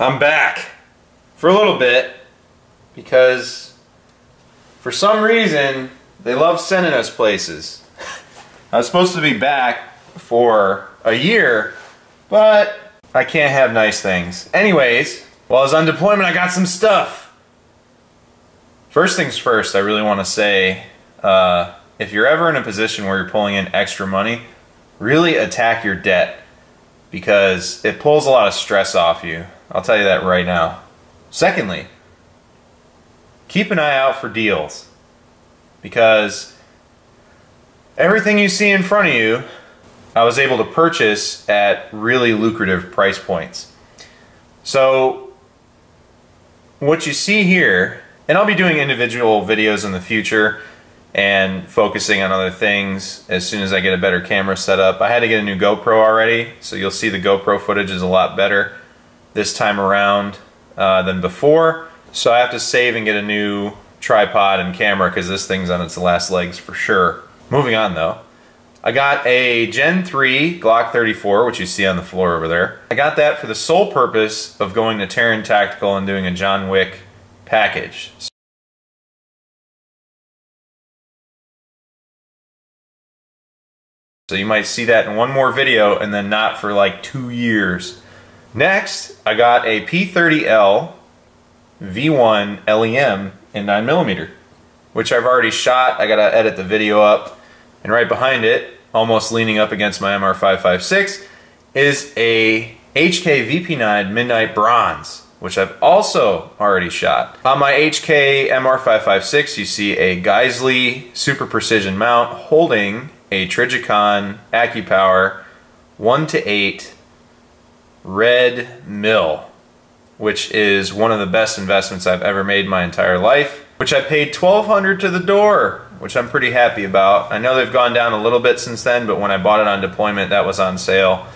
I'm back for a little bit because for some reason they love sending us places. I was supposed to be back for a year, but I can't have nice things. Anyways, while I was on deployment, I got some stuff. First things first, I really want to say, if you're ever in a position where you're pulling in extra money, really attack your debt because it pulls a lot of stress off you. I'll tell you that right now. Secondly, keep an eye out for deals because everything you see in front of you, I was able to purchase at really lucrative price points. So what you see here, and I'll be doing individual videos in the future and focusing on other things as soon as I get a better camera set up. I had to get a new GoPro already, so you'll see the GoPro footage is a lot better this time around than before. So I have to save and get a new tripod and camera because this thing's on its last legs for sure. Moving on though, I got a Gen 3 Glock 34, which you see on the floor over there. I got that for the sole purpose of going to Taran Tactical and doing a John Wick package. So you might see that in one more video and then not for like 2 years. Next, I got a P30L V1 LEM in 9mm, which I've already shot. I gotta edit the video up. And right behind it, almost leaning up against my MR556, is a HK VP9 Midnight Bronze, which I've also already shot. On my HK MR556, you see a Geissele Super Precision mount holding a Trijicon AccuPower 1:8 red mill, which is one of the best investments I've ever made in my entire life, which I paid $1,200 to the door, which I'm pretty happy about. I know they've gone down a little bit since then, but when I bought it on deployment, that was on sale,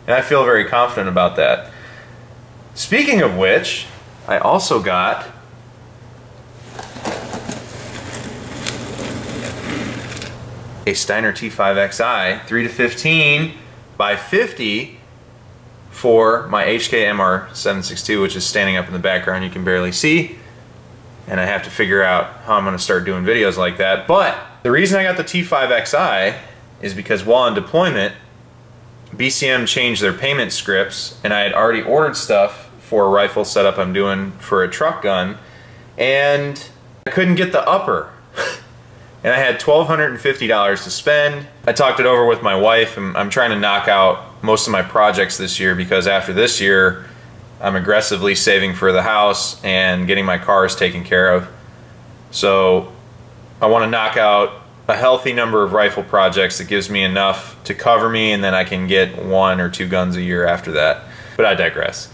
and I feel very confident about that. Speaking of which, I also got a Steiner T5XI 3-15 by 50 for my HK MR762, which is standing up in the background, you can barely see. And I have to figure out how I'm going to start doing videos like that. But the reason I got the T5XI is because while on deployment, BCM changed their payment scripts, and I had already ordered stuff for a rifle setup I'm doing for a truck gun, and I couldn't get the upper. And I had $1,250 to spend. I talked it over with my wife, and I'm trying to knock out most of my projects this year because after this year, I'm aggressively saving for the house and getting my cars taken care of. So I want to knock out a healthy number of rifle projects that gives me enough to cover me, and then I can get 1 or 2 guns a year after that. But I digress.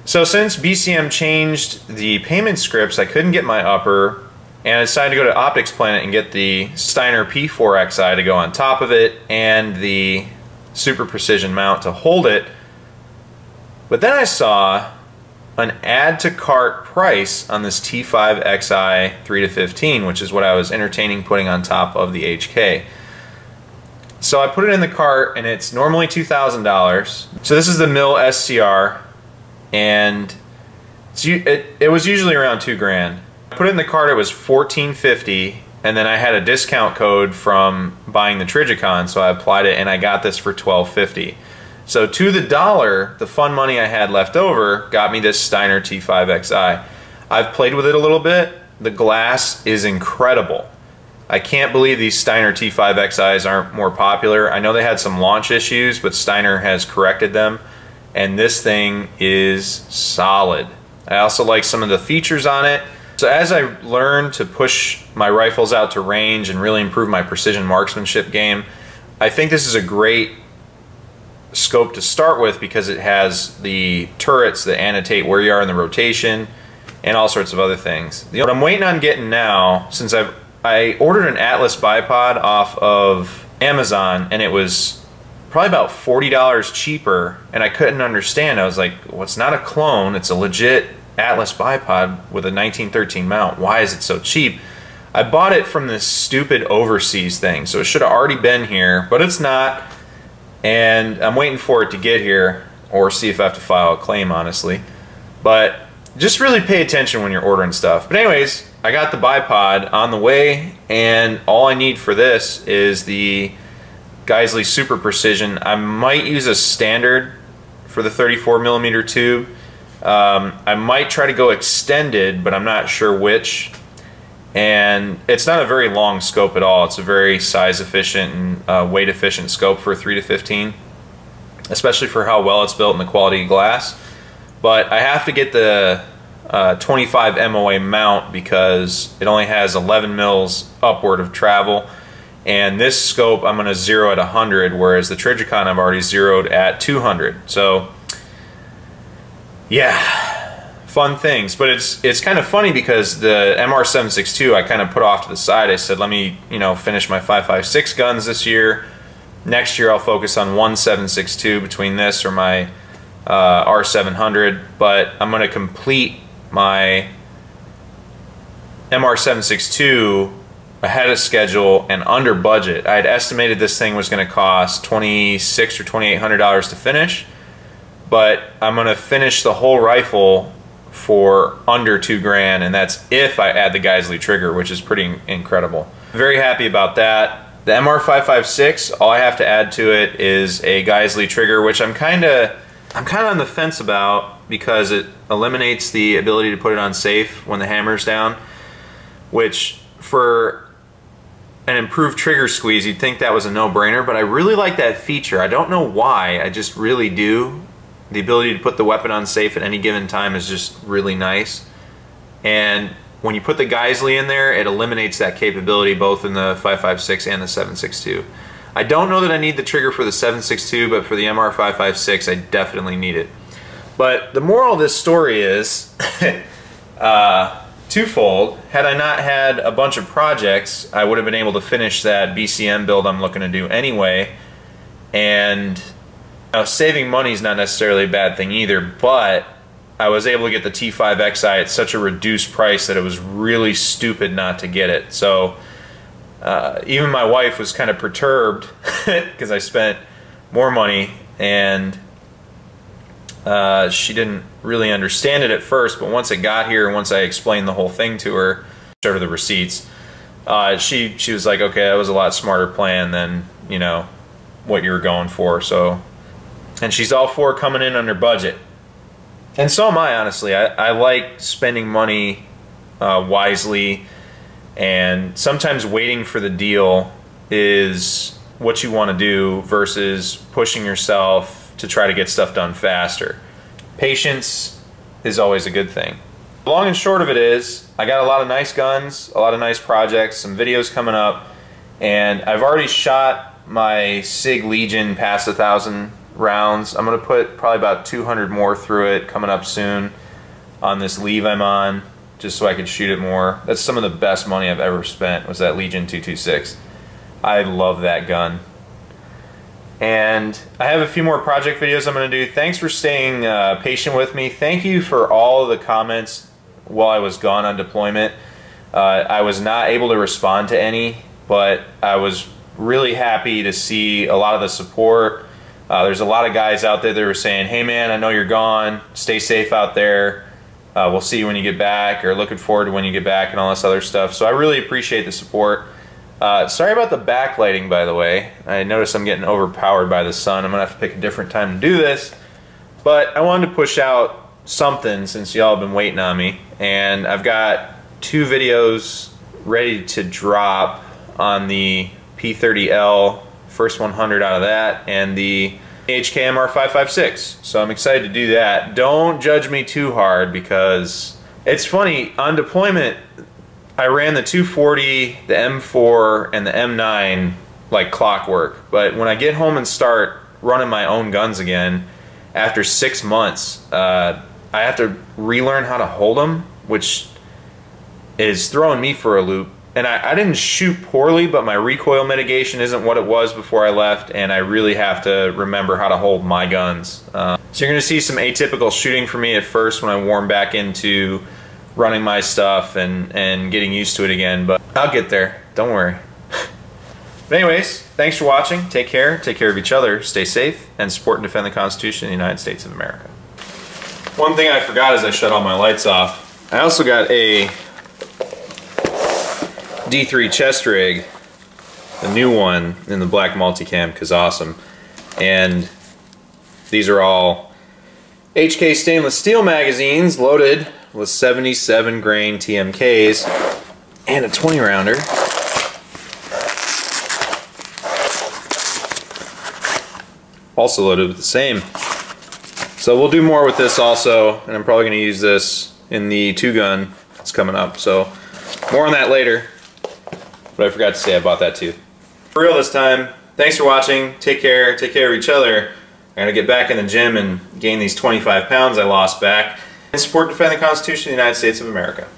So since BCM changed the payment scripts, I couldn't get my upper, and I decided to go to Optics Planet and get the Steiner P4XI to go on top of it and the Super Precision mount to hold it. But then I saw an add to cart price on this T5XI 3-15, which is what I was entertaining putting on top of the HK. So I put it in the cart, and it's normally $2,000. So this is the Mill SCR, and it was usually around $2,000. I put it in the cart, it was $1,450, and then I had a discount code from buying the Trijicon, so I applied it, and I got this for $1,250. So to the dollar, the fun money I had left over got me this Steiner T5XI. I've played with it a little bit. The glass is incredible. I can't believe these Steiner T5XIs aren't more popular. I know they had some launch issues, but Steiner has corrected them, and this thing is solid. I also like some of the features on it. So as I learn to push my rifles out to range and really improve my precision marksmanship game, I think this is a great scope to start with because it has the turrets that annotate where you are in the rotation and all sorts of other things. What I'm waiting on getting now, since I ordered an Atlas bipod off of Amazon, and it was probably about $40 cheaper, and I couldn't understand. I was like, well, it's not a clone, it's a legit Atlas bipod with a 1913 mount. Why is it so cheap? I bought it from this stupid overseas thing, so it should have already been here, but it's not. And I'm waiting for it to get here, or see if I have to file a claim, honestly. But just really pay attention when you're ordering stuff. But anyways, I got the bipod on the way, and all I need for this is the Geissele Super Precision. I might use a standard for the 34mm tube. I might try to go extended, but I'm not sure which. And it's not a very long scope at all. It's a very size efficient and weight efficient scope for a 3 to 15, especially for how well it's built and the quality of glass. But I have to get the 25 MOA mount because it only has 11 mils upward of travel. And this scope I'm going to zero at 100, whereas the Trijicon I've already zeroed at 200. So yeah, fun things. But it's kind of funny because the MR762 I kind of put off to the side. I said, let me, you know, finish my 5.56 guns this year. Next year I'll focus on one 762 between this or my R700. But I'm going to complete my MR762 ahead of schedule and under budget. I had estimated this thing was going to cost $2,600 or $2,800 to finish, but I'm going to finish the whole rifle for under $2,000, and that's if I add the Geissele trigger, which is pretty incredible. Very happy about that. The MR556, all I have to add to it is a Geissele trigger, which I'm kind of on the fence about because it eliminates the ability to put it on safe when the hammer's down, which for an improved trigger squeeze you'd think that was a no-brainer, but I really like that feature. I don't know why, I just really do. The ability to put the weapon on safe at any given time is just really nice. And when you put the Geissele in there, it eliminates that capability both in the 5.56 and the 7.62. I don't know that I need the trigger for the 7.62, but for the MR556 I definitely need it. But the moral of this story is twofold. Had I not had a bunch of projects, I would have been able to finish that BCM build I'm looking to do anyway. And saving money is not necessarily a bad thing either, but I was able to get the T5XI at such a reduced price that it was really stupid not to get it. So even my wife was kind of perturbed because I spent more money, and she didn't really understand it at first, but once it got here and once I explained the whole thing to her, showed her the receipts, she was like, okay, that was a lot smarter plan than, you know, what you were going for. So, and she's all for coming in under budget, and so am I, honestly. I like spending money wisely, and sometimes waiting for the deal is what you want to do versus pushing yourself to try to get stuff done faster. Patience is always a good thing. The long and short of it is, I got a lot of nice guns, a lot of nice projects, some videos coming up, and I've already shot my SIG Legion past 1,000 rounds. I'm going to put probably about 200 more through it coming up soon on this Leave I'm on, just so I could shoot it more. That's some of the best money I've ever spent, was that Legion 226. I love that gun. And I have a few more project videos I'm going to do. Thanks for staying patient with me. Thank you for all of the comments while I was gone on deployment. I was not able to respond to any, but I was really happy to see a lot of the support. There's a lot of guys out there that were saying, hey man, I know you're gone, stay safe out there, we'll see you when you get back, or looking forward to when you get back, and all this other stuff. So I really appreciate the support. Sorry about the backlighting, by the way. I noticed I'm getting overpowered by the sun. I'm going to have to pick a different time to do this. But I wanted to push out something since y'all have been waiting on me. And I've got 2 videos ready to drop on the P30L, first 100 out of that, and the HKMR 5.56. So I'm excited to do that. Don't judge me too hard, because it's funny, on deployment I ran the 240, the M4, and the M9 like clockwork. But when I get home and start running my own guns again, after 6 months, I have to relearn how to hold them, which is throwing me for a loop. And I didn't shoot poorly, but my recoil mitigation isn't what it was before I left, and I really have to remember how to hold my guns. So you're going to see some atypical shooting for me at first when I warm back into running my stuff and getting used to it again, but I'll get there, don't worry. But anyways, thanks for watching, take care of each other, stay safe, and support and defend the Constitution of the United States of America. One thing I forgot is I shut all my lights off. I also got a D3 chest rig, the new one in the black multicam, because awesome. And these are all HK stainless steel magazines loaded with 77 grain TMKs and a 20 rounder. Also loaded with the same. So we'll do more with this also, and I'm probably going to use this in the 2-gun that's coming up. So more on that later. But I forgot to say I bought that too. For real this time. Thanks for watching. Take care of each other. I'm going to get back in the gym and gain these 25 pounds I lost back and support and defend the Constitution of the United States of America.